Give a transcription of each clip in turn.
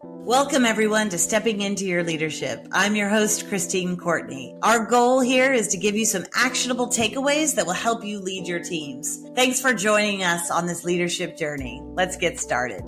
Welcome, everyone, to Stepping Into Your Leadership. I'm your host, Christine Courtney. Our goal here is to give you some actionable takeaways that will help you lead your teams. Thanks for joining us on this leadership journey. Let's get started.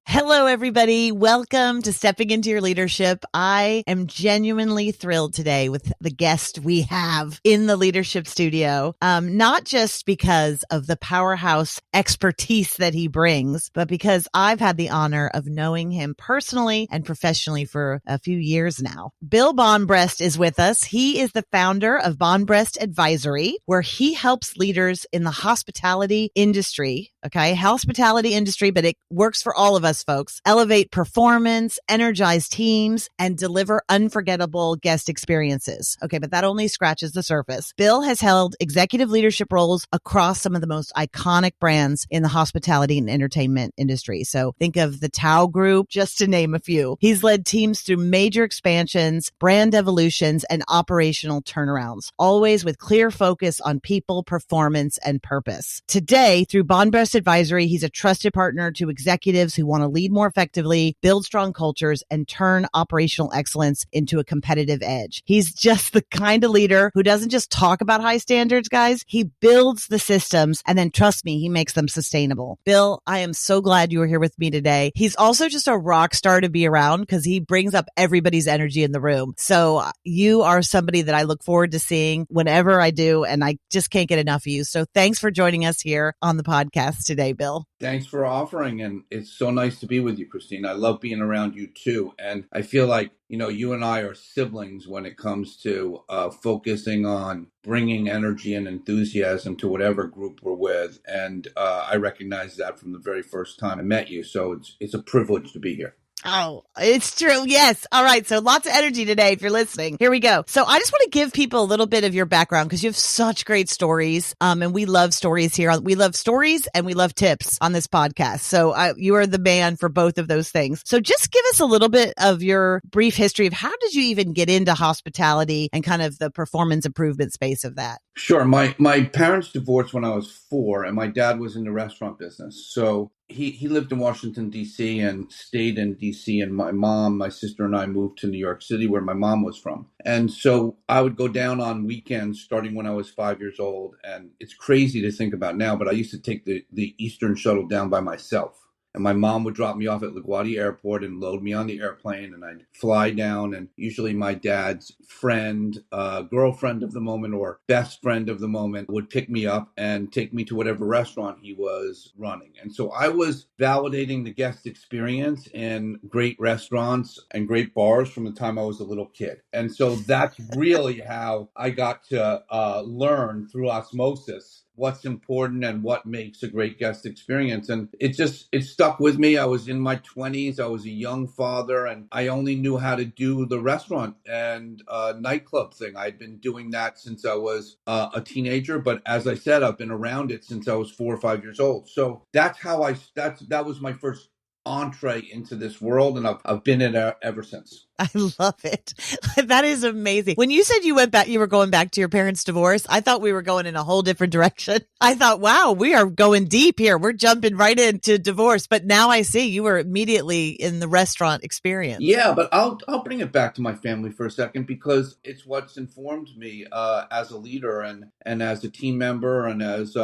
Hello, everybody. Welcome to Stepping Into Your Leadership. I am genuinely thrilled today with the guest we have in the leadership studio, not just because of the powerhouse expertise that he brings, but because I've had the honor of knowing him personally and professionally for a few years now. Bill Bonbrest is with us. He is the founder of Bonbrest Advisory, where he helps leaders in the hospitality industry. Okay, hospitality industry, but it works for all of us, folks. Elevate performance, energize teams, and deliver unforgettable guest experiences. Okay, but that only scratches the surface. Bill has held executive leadership roles across some of the most iconic brands in the hospitality and entertainment industry. So think of the TAO Group, just to name a few. He's led teams through major expansions, brand evolutions, and operational turnarounds, always with clear focus on people, performance, and purpose. Today, through Bonbrest Advisory, he's a trusted partner to executives who want to lead more effectively, build strong cultures, and turn operational excellence into a competitive edge. He's just the kind of leader who doesn't just talk about high standards, guys. He builds the systems, and then trust me, he makes them sustainable. Bill, I am so glad you were here with me today. He's also just a rock star to be around because he brings up everybody's energy in the room. So you are somebody that I look forward to seeing whenever I do, and I just can't get enough of you. So thanks for joining us here on the podcast today, Bill. Thanks for offering, and it's so nice to be with you, Christine. I love being around you too, and I feel like, you and I are siblings when it comes to focusing on bringing energy and enthusiasm to whatever group we're with, and I recognize that from the very first time I met you, so it's a privilege to be here. Oh, it's true. Yes. All right. So lots of energy today if you're listening. Here we go. So I just want to give people a little bit of your background because you have such great stories. And we love stories here. We love stories and we love tips on this podcast. So you are the man for both of those things. So just give us a little bit of your brief history of how did you even get into hospitality and kind of the performance improvement space of that? Sure. My parents divorced when I was 4, and my dad was in the restaurant business. So he lived in Washington, D.C. and stayed in D.C. And my sister and I moved to New York City where my mom was from. And so I would go down on weekends starting when I was 5 years old. And it's crazy to think about now, but I used to take the Eastern shuttle down by myself. And my mom would drop me off at LaGuardia Airport and load me on the airplane, and I'd fly down, and usually my dad's friend, girlfriend of the moment or best friend of the moment would pick me up and take me to whatever restaurant he was running. And so I was validating the guest experience in great restaurants and great bars from the time I was a little kid. And so that's really how I got to learn through osmosis what's important and what makes a great guest experience. And it stuck with me. I was in my 20s. I was a young father, and I only knew how to do the restaurant and nightclub thing. I'd been doing that since I was a teenager. But as I said, I've been around it since I was 4 or 5 years old. So that's how that was my first entree into this world, and I've been in it ever since. I love it. That is amazing. When you said you were going back to your parents' divorce, I thought we were going in a whole different direction. I thought, wow, we are going deep here. We're jumping right into divorce. But now I see you were immediately in the restaurant experience. Yeah, but I'll bring it back to my family for a second because it's what's informed me as a leader and as a team member and as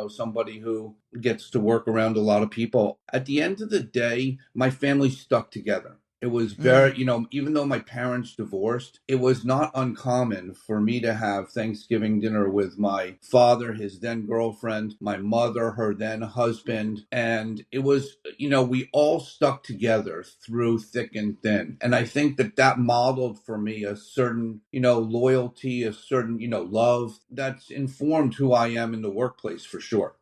somebody who gets to work around a lot of people. At the end of the day, my family stuck together. It was very, even though my parents divorced, it was not uncommon for me to have Thanksgiving dinner with my father, his then girlfriend, my mother, her then husband. And it was, we all stuck together through thick and thin. And I think that modeled for me a certain, loyalty, a certain, love that's informed who I am in the workplace for sure.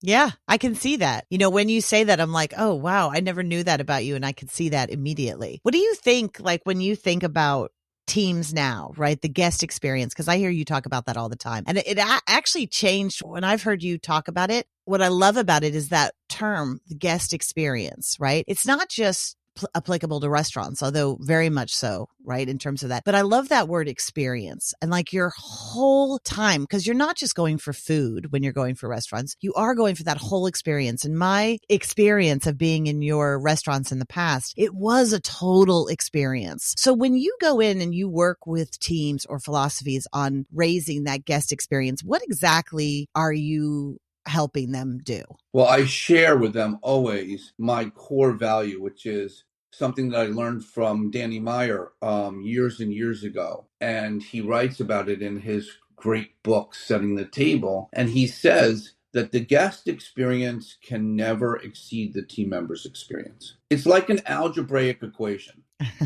Yeah, I can see that. When you say that, I'm like, oh, wow, I never knew that about you. And I can see that immediately. What do you think, like when you think about teams now, right? The guest experience, because I hear you talk about that all the time. And it actually changed when I've heard you talk about it. What I love about it is that term, the guest experience, right? It's not just applicable to restaurants, although very much so, right, in terms of that. But I love that word experience, and like your whole time, because you're not just going for food when you're going for restaurants, you are going for that whole experience. And my experience of being in your restaurants in the past, it was a total experience. So when you go in and you work with teams or philosophies on raising that guest experience, what exactly are you helping them do? Well, I share with them always my core value, which is something that I learned from Danny Meyer years and years ago. And he writes about it in his great book, Setting the Table. And he says that the guest experience can never exceed the team member's experience. It's like an algebraic equation.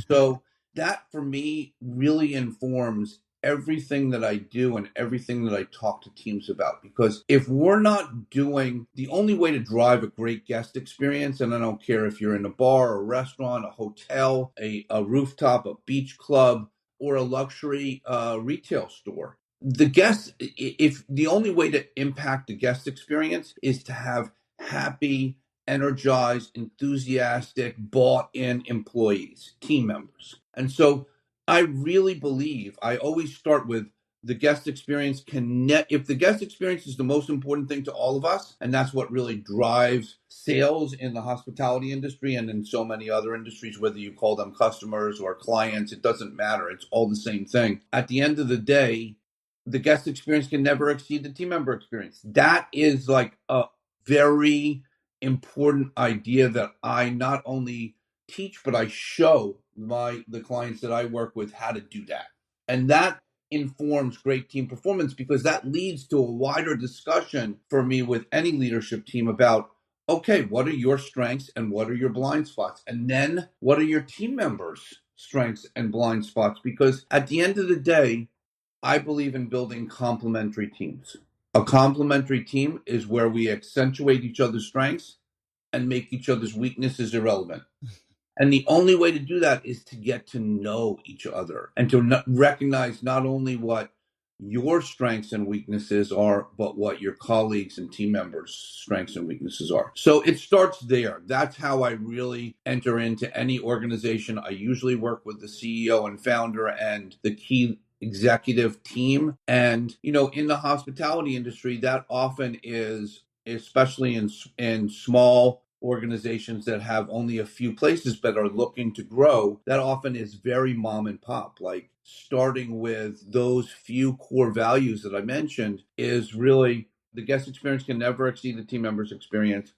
So that for me really informs everything that I do and everything that I talk to teams about. Because if we're not doing, the only way to drive a great guest experience, and I don't care if you're in a bar, a restaurant, a hotel, a rooftop, a beach club, or a luxury retail store, the guest, if the only way to impact the guest experience is to have happy, energized, enthusiastic, bought in employees, team members. And so I really believe, I always start with the guest experience if the guest experience is the most important thing to all of us, and that's what really drives sales in the hospitality industry and in so many other industries, whether you call them customers or clients, it doesn't matter. It's all the same thing. At the end of the day, the guest experience can never exceed the team member experience. That is like a very important idea that I not only teach, but I show the clients that I work with how to do that. And that informs great team performance, because that leads to a wider discussion for me with any leadership team about, okay, what are your strengths and what are your blind spots? And then what are your team members' strengths and blind spots? Because at the end of the day, I believe in building complementary teams. A complementary team is where we accentuate each other's strengths and make each other's weaknesses irrelevant. And the only way to do that is to get to know each other and to recognize not only what your strengths and weaknesses are, but what your colleagues and team members' strengths and weaknesses are. So it starts there. That's how I really enter into any organization. I usually work with the CEO and founder and the key executive team. And, in the hospitality industry, that often is, especially in small organizations that have only a few places but are looking to grow, that often is very mom and pop. Like starting with those few core values that I mentioned is really, the guest experience can never exceed the team member's experience.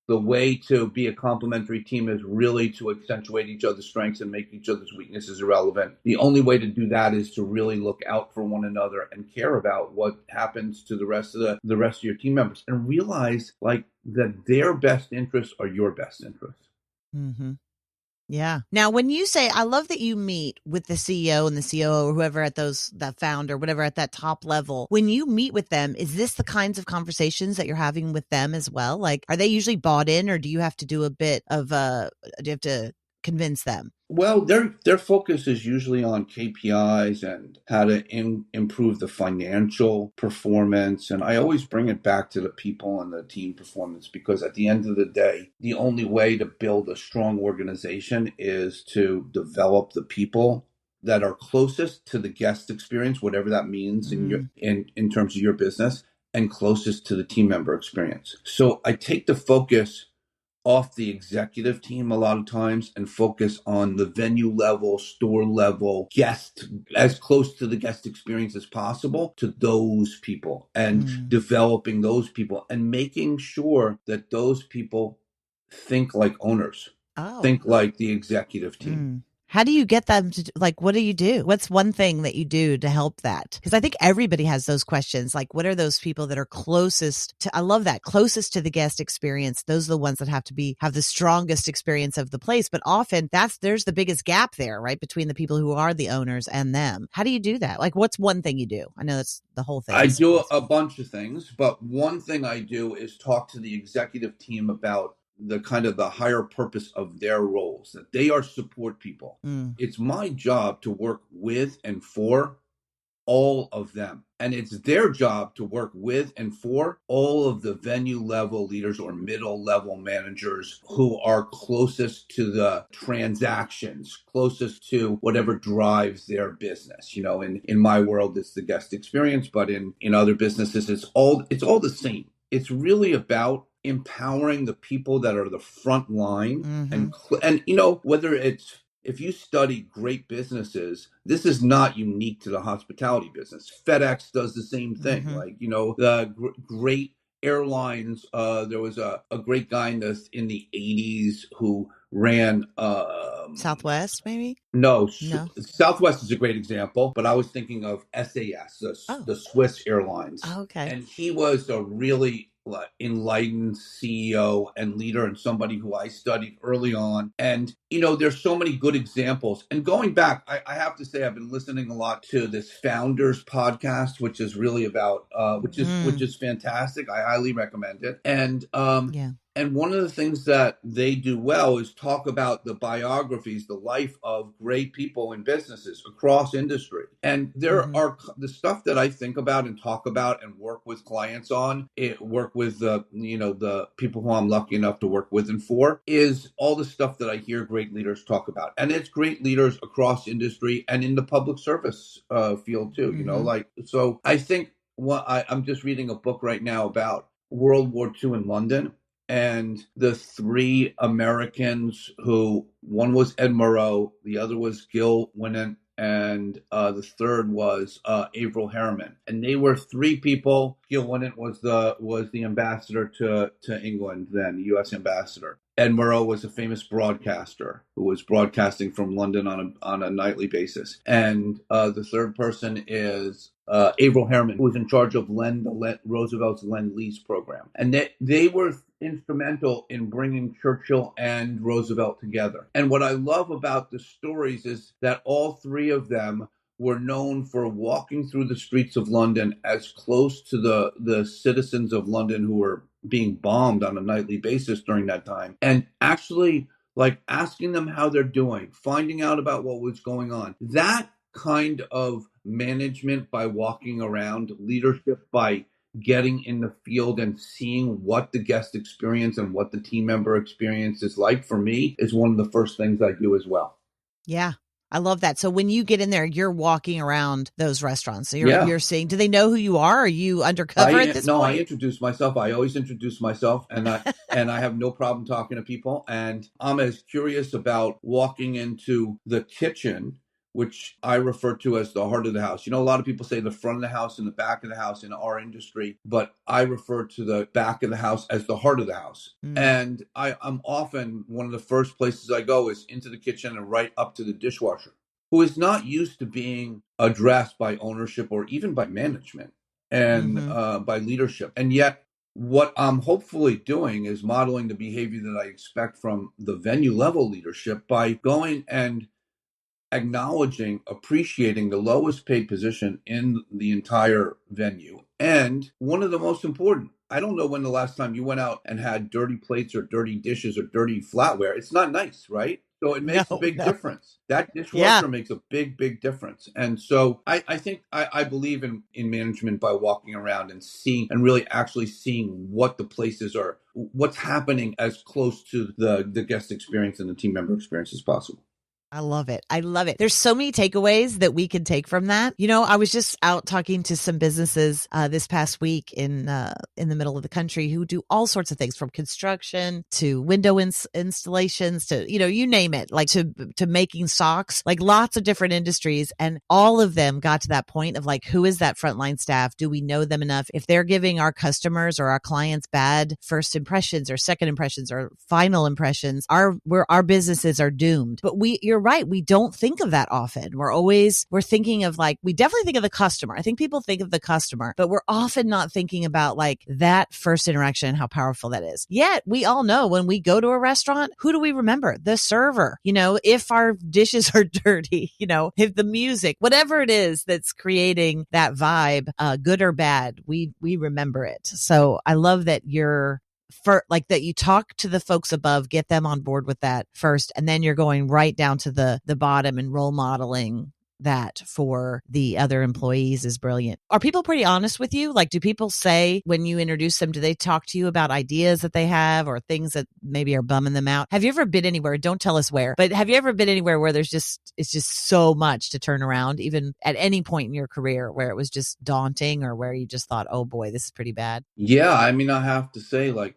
The way to be a complementary team is really to accentuate each other's strengths and make each other's weaknesses irrelevant. The only way to do that is to really look out for one another and care about what happens to the rest of your team members, and realize like that their best interests are your best interests. Mm-hmm. Yeah. Now, when you say, I love that you meet with the CEO and the COO or whoever at that founder, whatever at that top level, when you meet with them, is this the kinds of conversations that you're having with them as well? Like, are they usually bought in, or do you have to do a bit of, do you have to convince them? Well, their focus is usually on KPIs and how to improve the financial performance. And I always bring it back to the people and the team performance, because at the end of the day, the only way to build a strong organization is to develop the people that are closest to the guest experience, whatever that means in terms of your business, and closest to the team member experience. So I take the focus off the executive team a lot of times and focus on the venue level, store level, guest, as close to the guest experience as possible to those people, and developing those people and making sure that those people think like owners, think like the executive team. How do you get them to, like, what do you do? What's one thing that you do to help that? Because I think everybody has those questions. Like, what are those people that are closest to, I love that, closest to the guest experience? Those are the ones that have the strongest experience of the place. But often there's the biggest gap there, right? Between the people who are the owners and them. How do you do that? Like, what's one thing you do? I know that's the whole thing. I do a bunch of things, but one thing I do is talk to the executive team about the kind of the higher purpose of their roles, that they are support people. It's my job to work with and for all of them. And it's their job to work with and for all of the venue level leaders or middle level managers who are closest to the transactions, closest to whatever drives their business. In my world, it's the guest experience, but in other businesses, it's all the same. It's really about empowering the people that are the front line. And whether it's, if you study great businesses, this is not unique to the hospitality business. FedEx does the same thing. The great airlines. There was a great guy in the 80s who ran Southwest, maybe? No, No. Southwest is a great example, but I was thinking of SAS, the Swiss Airlines. Oh, okay. And he was a really enlightened CEO and leader, and somebody who I studied early on. And, there's so many good examples. And going back, I have to say, I've been listening a lot to this Founders podcast, which is really about, which is fantastic. I highly recommend it. And, And one of the things that they do well is talk about the biographies, the life of great people in businesses across industry. And there are the stuff that I think about and talk about and work with clients on, work with the people who I'm lucky enough to work with and for, is all the stuff that I hear great leaders talk about. And it's great leaders across industry and in the public service field too, so I think I'm just reading a book right now about World War II in London. And the three Americans who, one was Ed Murrow, the other was Gil Winant, and the third was Averell Harriman. And they were three people. Gil Winant was the ambassador to England then, the U.S. ambassador. Ed Murrow was a famous broadcaster who was broadcasting from London on a nightly basis. And the third person is Averell Harriman, who was in charge of Roosevelt's Lend-Lease program. And they were instrumental in bringing Churchill and Roosevelt together. And what I love about the stories is that all three of them were known for walking through the streets of London as close to the citizens of London who were being bombed on a nightly basis during that time, and actually asking them how they're doing, finding out about what was going on. That kind of management by walking around, leadership by getting in the field and seeing what the guest experience and what the team member experience is like, for me, is one of the first things I do as well. Yeah. I love that. So when you get in there, you're walking around those restaurants. So you're seeing, do they know who you are? Are you undercover at this point? No, I introduce myself. I always introduce myself, and I have no problem talking to people. And I'm as curious about walking into the kitchen, which I refer to as the heart of the house. A lot of people say the front of the house and the back of the house in our industry, but I refer to the back of the house as the heart of the house. And I'm often, one of the first places I go is into the kitchen and right up to the dishwasher, who is not used to being addressed by ownership or even by management and by leadership. And yet, what I'm hopefully doing is modeling the behavior that I expect from the venue level leadership by going and acknowledging, appreciating the lowest paid position in the entire venue. And one of the most important, I don't know when the last time you went out and had dirty plates or dirty dishes or dirty flatware. It's not nice, right? So it makes a big difference. That dishwasher makes a big, big difference. And so I think I believe in management by walking around and seeing, and really actually seeing what the places are, what's happening as close to the guest experience and the team member experience as possible. I love it. I love it. There's so many takeaways that we can take from that. I was just out talking to some businesses this past week in the middle of the country who do all sorts of things, from construction to window installations to, you name it, to making socks, lots of different industries. And all of them got to that point of who is that frontline staff? Do we know them enough? If they're giving our customers or our clients bad first impressions or second impressions or final impressions, our businesses are doomed. But you're right. We don't think of that often. We're thinking of we definitely think of the customer. I think people think of the customer, but we're often not thinking about that first interaction and how powerful that is. Yet we all know when we go to a restaurant, who do we remember? The server. If our dishes are dirty, if the music, whatever it is that's creating that vibe, good or bad, we remember it. So I love that that you talk to the folks above, get them on board with that first, and then you're going right down to the bottom and role modeling that for the other employees is brilliant. Are people pretty honest with you? Like, do people say when you introduce them, do they talk to you about ideas that they have or things that maybe are bumming them out? Have you ever been anywhere? Don't tell us where, but have you ever been anywhere where it's just so much to turn around, even at any point in your career where it was just daunting or where you just thought, oh boy, this is pretty bad? Yeah, I mean, I have to say, like,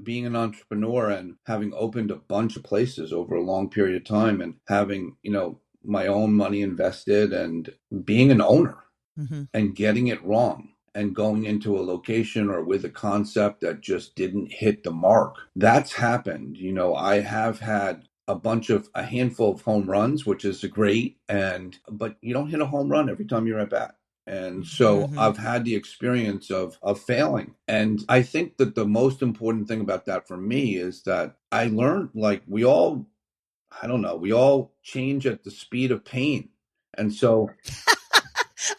being an entrepreneur and having opened a bunch of places over a long period of time and having, my own money invested and being an owner and getting it wrong and going into a location or with a concept that just didn't hit the mark. That's happened. I have had a handful of home runs, which is great. But you don't hit a home run every time you're at bat. And so I've had the experience of failing. And I think that the most important thing about that for me is that I learned, like, we all change at the speed of pain. And so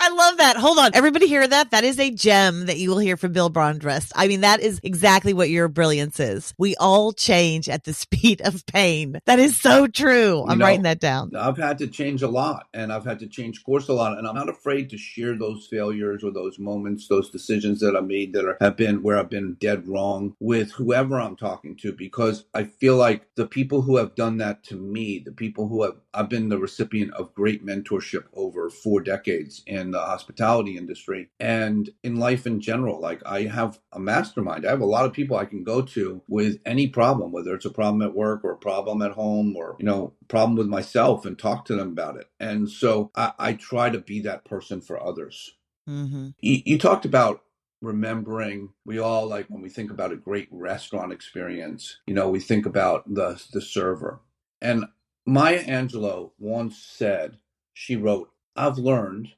I love that. Hold on. Everybody hear that? That is a gem that you will hear from Bill Bonbrest. I mean, that is exactly what your brilliance is. We all change at the speed of pain. That is so true. I'm writing that down. I've had to change a lot and I've had to change course a lot. And I'm not afraid to share those failures or those moments, those decisions that I made that have been where I've been dead wrong with whoever I'm talking to, because I feel like the people who have done that to me, the people who I've been the recipient of great mentorship over 4 decades in the hospitality industry and in life in general. Like, I have a mastermind. I have a lot of people I can go to with any problem, whether it's a problem at work or a problem at home or, problem with myself, and talk to them about it. And so I try to be that person for others. You talked about remembering, we all, like, when we think about a great restaurant experience, we think about the server. And Maya Angelou once said, she wrote, "I've learned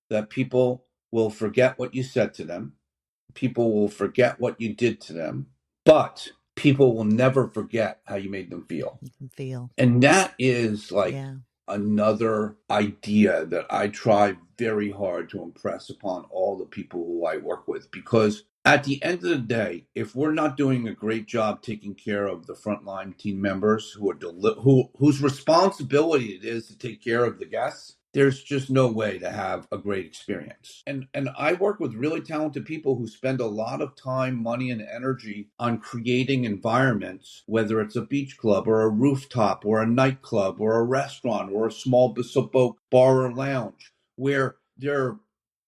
that people will forget what you said to them. People will forget what you did to them, but people will never forget how you made them feel." And that is like another idea that I try very hard to impress upon all the people who I work with, because at the end of the day, if we're not doing a great job taking care of the frontline team members whose responsibility it is to take care of the guests, there's just no way to have a great experience. And I work with really talented people who spend a lot of time, money, and energy on creating environments, whether it's a beach club or a rooftop or a nightclub or a restaurant or a small bespoke bar or lounge, where they're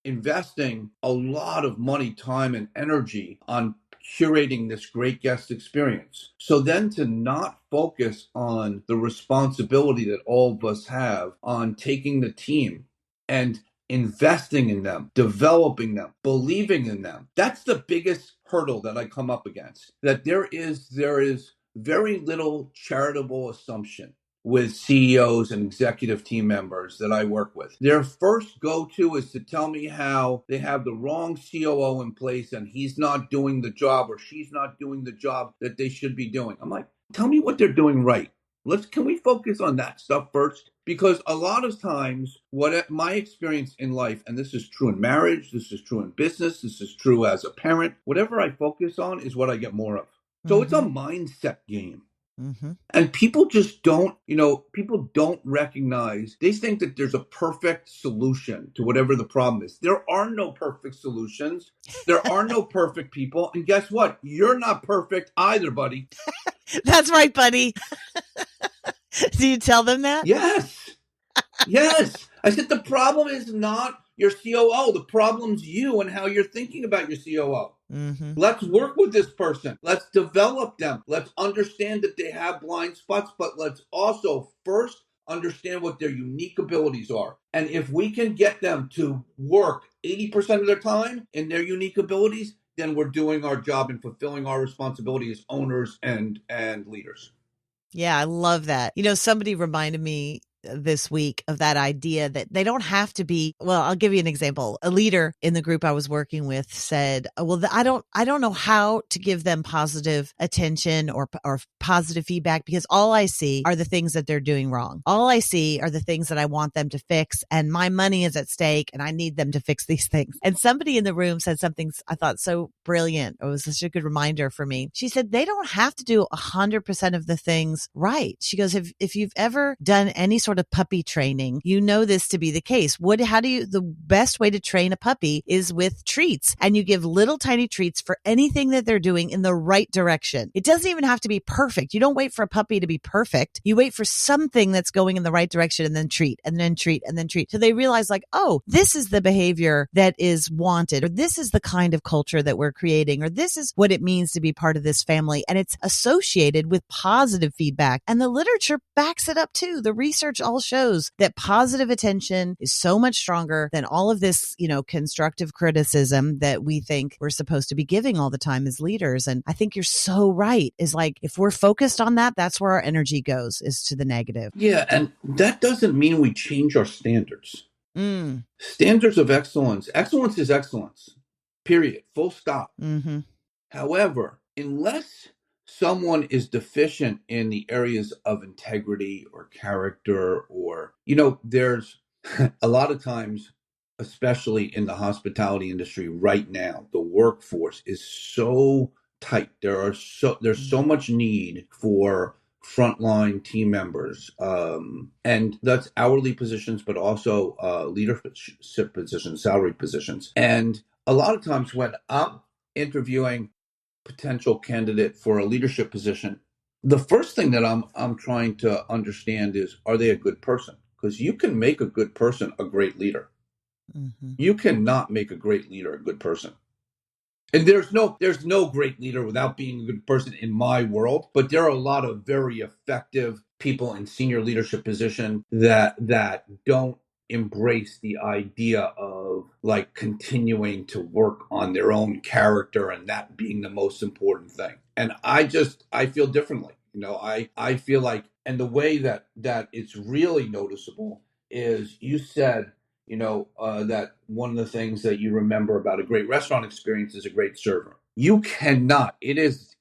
investing a lot of money, time, and energy on curating this great guest experience. So then to not focus on the responsibility that all of us have on taking the team and investing in them, developing them, believing in them, that's the biggest hurdle that I come up against. That there is very little charitable assumption with CEOs and executive team members that I work with. Their first go-to is to tell me how they have the wrong COO in place and he's not doing the job or she's not doing the job that they should be doing. I'm like, tell me what they're doing right. Can we focus on that stuff first? Because a lot of times, what my experience in life, and this is true in marriage, this is true in business, this is true as a parent, whatever I focus on is what I get more of. So it's a mindset game. And people just don't recognize, they think that there's a perfect solution to whatever the problem is. There are no perfect solutions. There are no perfect people. And guess what? You're not perfect either, buddy. That's right, buddy. Do you tell them that? Yes. Yes. I said, the problem is not your COO. The problem's you and how you're thinking about your COO. Let's work with this person. Let's develop them. Let's understand that they have blind spots, but let's also first understand what their unique abilities are. And if we can get them to work 80% of their time in their unique abilities, then we're doing our job and fulfilling our responsibility as owners and leaders. Yeah, I love that. Somebody reminded me this week of that idea that they don't have to be, well, I'll give you an example. A leader in the group I was working with said, well, I don't know how to give them positive attention or positive feedback because all I see are the things that they're doing wrong. All I see are the things that I want them to fix, and my money is at stake and I need them to fix these things. And somebody in the room said something I thought so brilliant. It was such a good reminder for me. She said, they don't have to do 100% of the things right. She goes, if you've ever done any sort sort of puppy training, you know this to be the case. The best way to train a puppy is with treats, and you give little tiny treats for anything that they're doing in the right direction. It doesn't even have to be perfect. You don't wait for a puppy to be perfect. You wait for something that's going in the right direction and then treat and then treat and then treat. So they realize like, oh, this is the behavior that is wanted, or this is the kind of culture that we're creating, or this is what it means to be part of this family. And it's associated with positive feedback. And the literature backs it up too. The research all shows that positive attention is so much stronger than all of this, constructive criticism that we think we're supposed to be giving all the time as leaders. And I think you're so right. Is like, if we're focused on that, that's where our energy goes, is to the negative. Yeah. And that doesn't mean we change our standards. Standards of excellence. Excellence is excellence. Period. Full stop. Mm-hmm. However, unless someone is deficient in the areas of integrity or character, or, there's a lot of times, especially in the hospitality industry right now, the workforce is so tight. There's so much need for frontline team members, and that's hourly positions, but also leadership positions, salary positions. And a lot of times when I'm interviewing potential candidate for a leadership position, the first thing that I'm trying to understand is, are they a good person? Because you can make a good person a great leader. Mm-hmm. You cannot make a great leader a good person. And there's no great leader without being a good person in my world, but there are a lot of very effective people in senior leadership position that don't embrace the idea of like continuing to work on their own character and that being the most important thing. And I feel differently. I feel like, and the way that it's really noticeable is, you said, that one of the things that you remember about a great restaurant experience is a great server. You cannot, this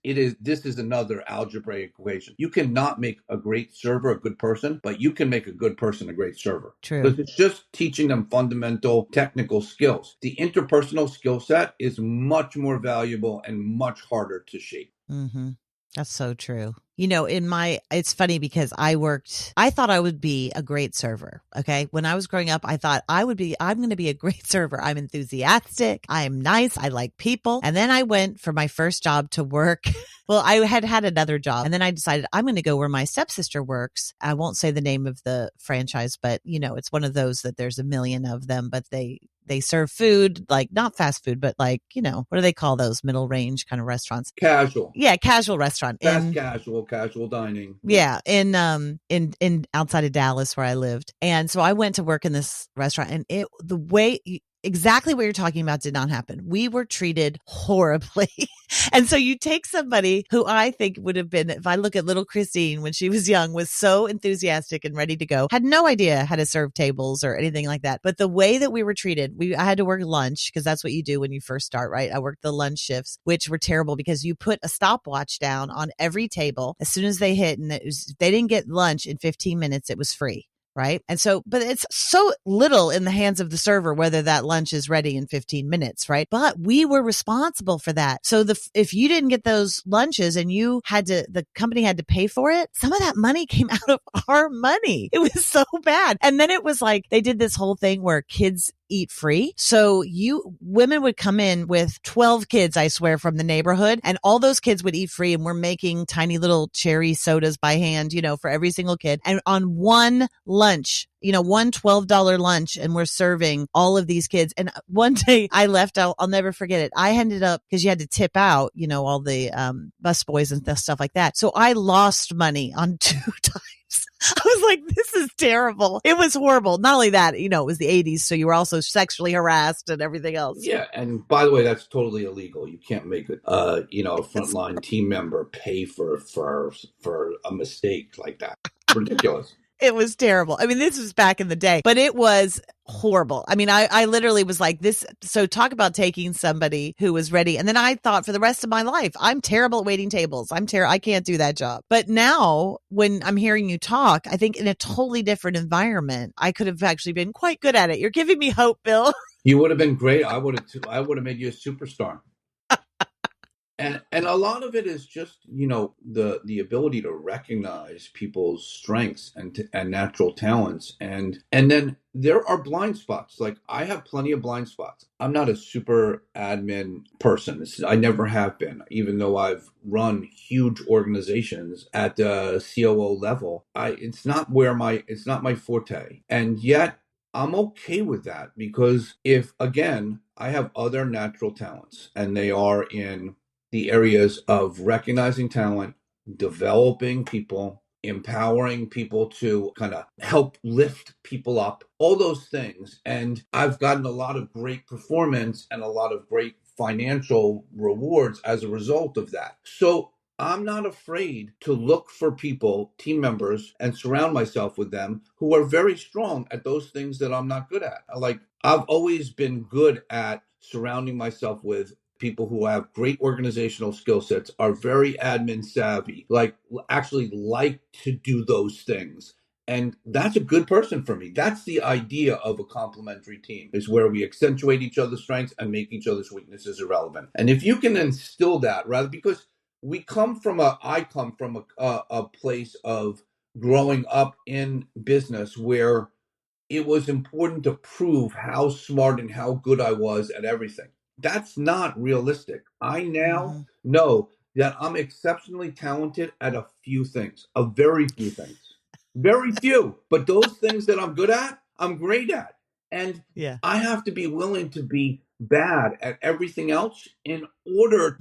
is another algebraic equation. You cannot make a great server a good person, but you can make a good person a great server. True. Because it's just teaching them fundamental technical skills. The interpersonal skill set is much more valuable and much harder to shape. Mm-hmm. That's so true. It's funny because I thought I would be a great server. Okay. When I was growing up, I thought I'm going to be a great server. I'm enthusiastic. I'm nice. I like people. And then I went for my first job to work. Well, I had another job, and then I decided I'm going to go where my stepsister works. I won't say the name of the franchise, but it's one of those that there's a million of them, but they serve food, like not fast food, but like, what do they call those middle range kind of restaurants? Casual. Yeah. Casual restaurant. Fast casual dining. Yeah. In outside of Dallas where I lived. And so I went to work in this restaurant, and exactly what you're talking about did not happen. We were treated horribly. And so you take somebody who I think would have been, if I look at little Christine when she was young, was so enthusiastic and ready to go, had no idea how to serve tables or anything like that. But the way that we were treated, I had to work lunch, because that's what you do when you first start, right? I worked the lunch shifts, which were terrible because you put a stopwatch down on every table as soon as they hit. And if they didn't get lunch in 15 minutes, it was free. Right. And so, but it's so little in the hands of the server, whether that lunch is ready in 15 minutes. Right. But we were responsible for that. So if you didn't get those lunches and the company had to pay for it, some of that money came out of our money. It was so bad. And then it was like, they did this whole thing where kids eat free. So women would come in with 12 kids, I swear, from the neighborhood, and all those kids would eat free. And we're making tiny little cherry sodas by hand, for every single kid. And on one lunch, one $12 lunch, and we're serving all of these kids. And one day I left, I'll never forget it. I ended up, because you had to tip out, all the bus boys and stuff like that. So I lost money on 2 times. I was like, this is terrible. It was horrible. Not only that, it was the 80s. So you were also sexually harassed and everything else. Yeah. And by the way, that's totally illegal. You can't make a frontline team member pay for a mistake like that. Ridiculous. It was terrible. I mean, this was back in the day, but it was horrible. I mean, I literally was like this. So talk about taking somebody who was ready. And then I thought for the rest of my life, I'm terrible at waiting tables. I can't do that job. But now when I'm hearing you talk, I think in a totally different environment, I could have actually been quite good at it. You're giving me hope, Bill. You would have been great. I would have made you a superstar. And a lot of it is just, the ability to recognize people's strengths and natural talents, and then there are blind spots. Like, I have plenty of blind spots. I'm not a super admin person. I never have been, even though I've run huge organizations at the COO level. It's not my forte, and yet I'm okay with that, because if, again, I have other natural talents, and they are in the areas of recognizing talent, developing people, empowering people to kind of help lift people up, all those things. And I've gotten a lot of great performance and a lot of great financial rewards as a result of that. So I'm not afraid to look for people, team members, and surround myself with them who are very strong at those things that I'm not good at. Like, I've always been good at surrounding myself with people who have great organizational skill sets, are very admin savvy, like actually like to do those things. And that's a good person for me. That's the idea of a complementary team, is where we accentuate each other's strengths and make each other's weaknesses irrelevant. And if you can instill that, rather, because I come from a place of growing up in business where it was important to prove how smart and how good I was at everything. That's not realistic. I now Mm-hmm. know that I'm exceptionally talented at a few things, a very few things, very few. But those things that I'm good at, I'm great at. And Yeah. I have to be willing to be bad at everything else in order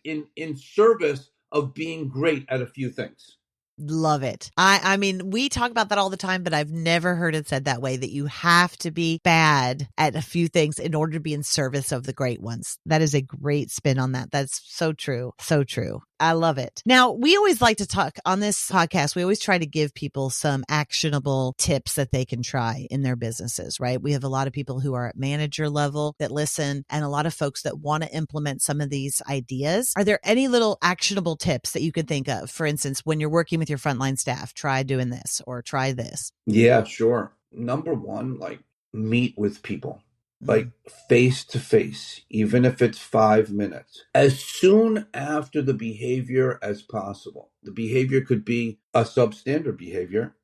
in service of being great at a few things. Love it. I mean, we talk about that all the time, but I've never heard it said that way, that you have to be bad at a few things in order to be in service of the great ones. That is a great spin on that. That's so true. So true. I love it. Now, we always like to talk on this podcast. We always try to give people some actionable tips that they can try in their businesses, right? We have a lot of people who are at manager level that listen, and a lot of folks that want to implement some of these ideas. Are there any little actionable tips that you could think of? For instance, when you're working with your frontline staff, try doing this or try this. Yeah, sure. Number one, like, meet with people, like Mm. face to face, even if it's 5 minutes, as soon after the behavior as possible. The behavior could be a substandard behavior,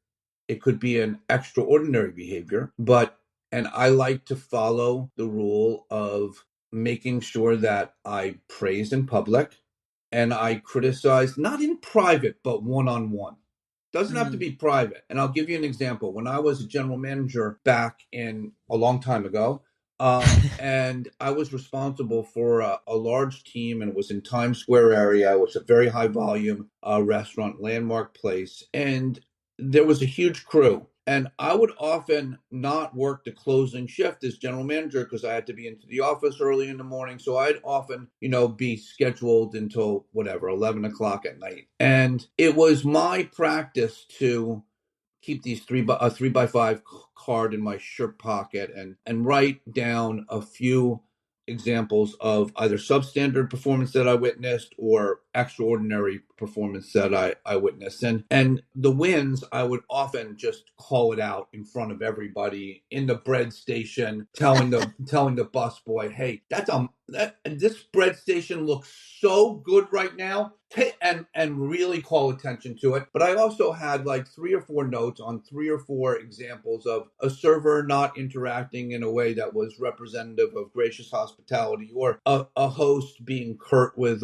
it could be an extraordinary behavior, and I like to follow the rule of making sure that I praise in public and I criticize not in private, but one on one. Doesn't have to Mm. be private. And I'll give you an example. When I was a general manager back in a long time ago, and I was responsible for a large team, and it was in Times Square area. It was a very high volume restaurant, landmark place, and there was a huge crew. And I would often not work the closing shift as general manager because I had to be into the office early in the morning. So I'd often, be scheduled until whatever, 11 o'clock at night. And it was my practice to keep these a 3x5 card in my shirt pocket and write down a few examples of either substandard performance that I witnessed or extraordinary performance that I witnessed. And the wins, I would often just call it out in front of everybody in the bread station, telling the bus boy, hey, this bread station looks so good right now. And really call attention to it. But I also had like 3 or 4 notes on 3 or 4 examples of a server not interacting in a way that was representative of gracious hospitality, or a host being curt with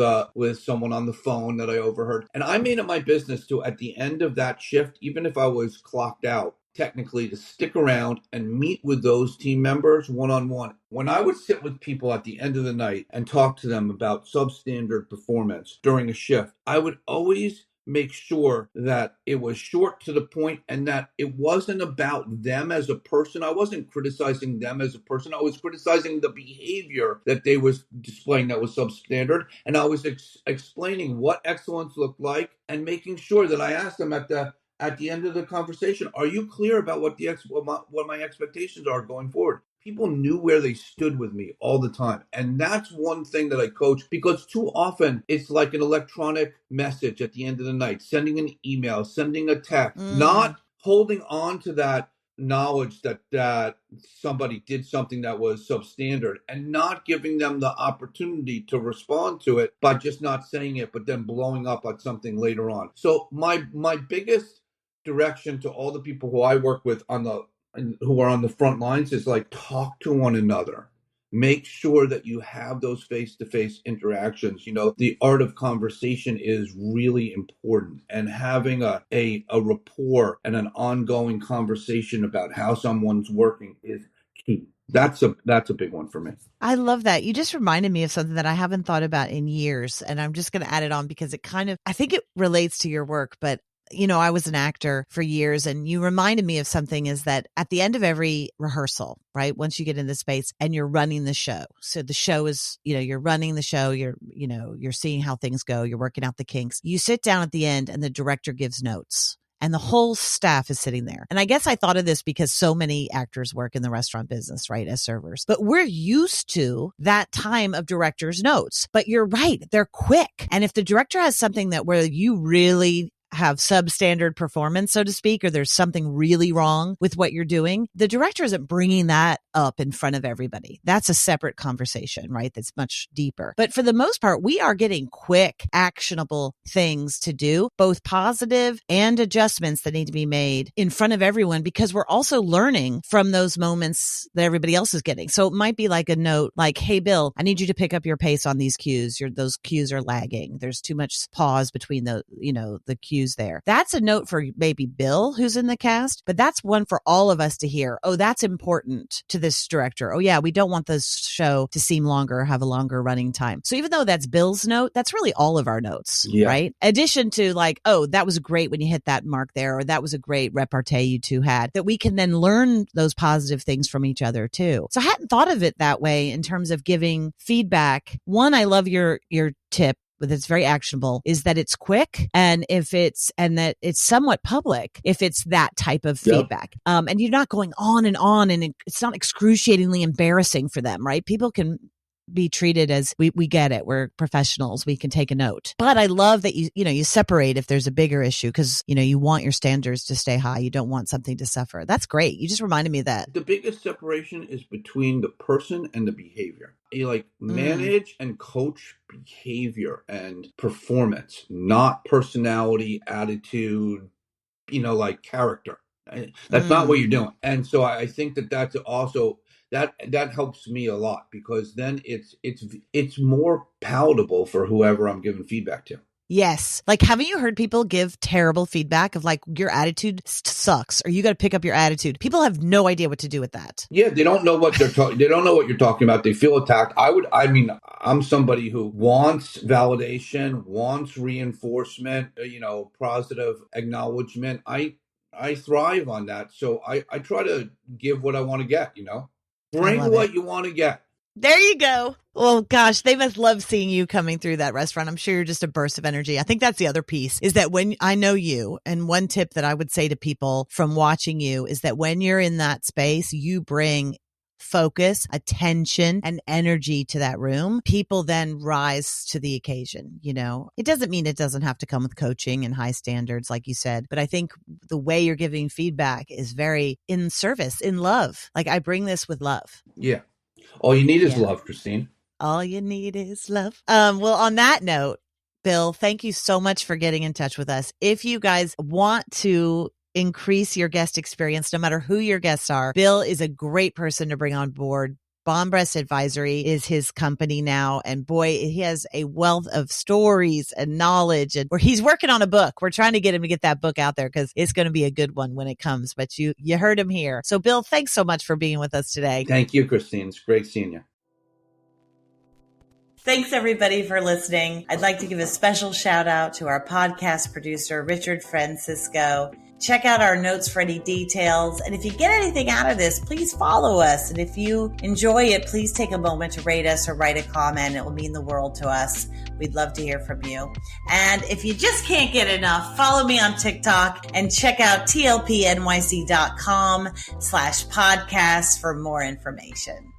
someone on the phone that I overheard. And I made it my business to, at the end of that shift, even if I was clocked out, technically, to stick around and meet with those team members one-on-one. When I would sit with people at the end of the night and talk to them about substandard performance during a shift, I would always make sure that it was short to the point and that it wasn't about them as a person. I wasn't criticizing them as a person. I was criticizing the behavior that they was displaying that was substandard. And I was explaining what excellence looked like, and making sure that I asked them at the end of the conversation, are you clear about what my expectations are going forward? People knew where they stood with me all the time. And that's one thing that I coach, because too often it's like an electronic message at the end of the night, sending an email, sending a text, Mm. not holding on to that knowledge that somebody did something that was substandard, and not giving them the opportunity to respond to it by just not saying it, but then blowing up on something later on. So my biggest direction to all the people who I work with who are on the front lines is like, talk to one another. Make sure that you have those face-to-face interactions. The art of conversation is really important, and having a rapport and an ongoing conversation about how someone's working is key. That's a big one for me. I love that. You just reminded me of something that I haven't thought about in years, and I'm just going to add it on because I think it relates to your work, but I was an actor for years, and you reminded me of something, is that at the end of every rehearsal, right? Once you get in the space and you're running the show. So the show is, you're running the show, you're seeing how things go, you're working out the kinks. You sit down at the end and the director gives notes. And the whole staff is sitting there. And I guess I thought of this because so many actors work in the restaurant business, right, as servers. But we're used to that time of director's notes. But you're right, they're quick. And if the director has something where you really have substandard performance, so to speak, or there's something really wrong with what you're doing, the director isn't bringing that up in front of everybody. That's a separate conversation, right? That's much deeper. But for the most part, we are getting quick, actionable things to do, both positive and adjustments that need to be made in front of everyone, because we're also learning from those moments that everybody else is getting. So it might be like a note like, hey, Bill, I need you to pick up your pace on these cues. Those cues are lagging. There's too much pause between the cues there. That's a note for maybe Bill, who's in the cast, but that's one for all of us to hear. Oh, that's important to this director. Oh yeah, we don't want this show to seem longer, have a longer running time. So even though that's Bill's note, that's really all of our notes, right? Addition to like, oh, that was great when you hit that mark there, or that was a great repartee you two had, that we can then learn those positive things from each other too. So I hadn't thought of it that way in terms of giving feedback. One, I love your tip, but it's very actionable, is that it's quick, and that it's somewhat public if it's that type of feedback. And you're not going on, and it's not excruciatingly embarrassing for them, right? People can be treated as we get it. We're professionals. We can take a note. But I love that you separate if there's a bigger issue, because you want your standards to stay high. You don't want something to suffer. That's great. You just reminded me of that. The biggest separation is between the person and the behavior. You manage and coach behavior and performance, not personality, attitude, character. That's not what you're doing. And so I think that's also that helps me a lot, because then it's more palatable for whoever I'm giving feedback to. Yes. Like, haven't you heard people give terrible feedback of like, your attitude sucks, or you got to pick up your attitude? People have no idea what to do with that. Yeah, they don't know what they don't know what you're talking about. They feel attacked. I'm somebody who wants validation, wants reinforcement, positive acknowledgement. I thrive on that. So I try to give what I want to get, Bring what you want to get. There you go. Well, gosh, they must love seeing you coming through that restaurant. I'm sure you're just a burst of energy. I think that's the other piece, is that when I know you, and one tip that I would say to people from watching you is that when you're in that space, you bring focus, attention, and energy to that room. People then rise to the occasion. It doesn't mean it doesn't have to come with coaching and high standards, like you said, but I think the way you're giving feedback is very in service, in love. Like, I bring this with love. Yeah. All you need is love, Christine. All you need is love. Well, on that note, Bill, thank you so much for getting in touch with us. If you guys want to increase your guest experience, no matter who your guests are, Bill is a great person to bring on board. Bonbrest Advisory is his company now. And boy, he has a wealth of stories and knowledge, and he's working on a book. We're trying to get him to get that book out there, because it's going to be a good one when it comes. But you heard him here. So Bill, thanks so much for being with us today. Thank you, Christine. It's great seeing you. Thanks, everybody, for listening. I'd like to give a special shout out to our podcast producer, Richard Francisco. Check out our notes for any details. And if you get anything out of this, please follow us. And if you enjoy it, please take a moment to rate us or write a comment. It will mean the world to us. We'd love to hear from you. And if you just can't get enough, follow me on TikTok and check out tlpnyc.com/podcast for more information.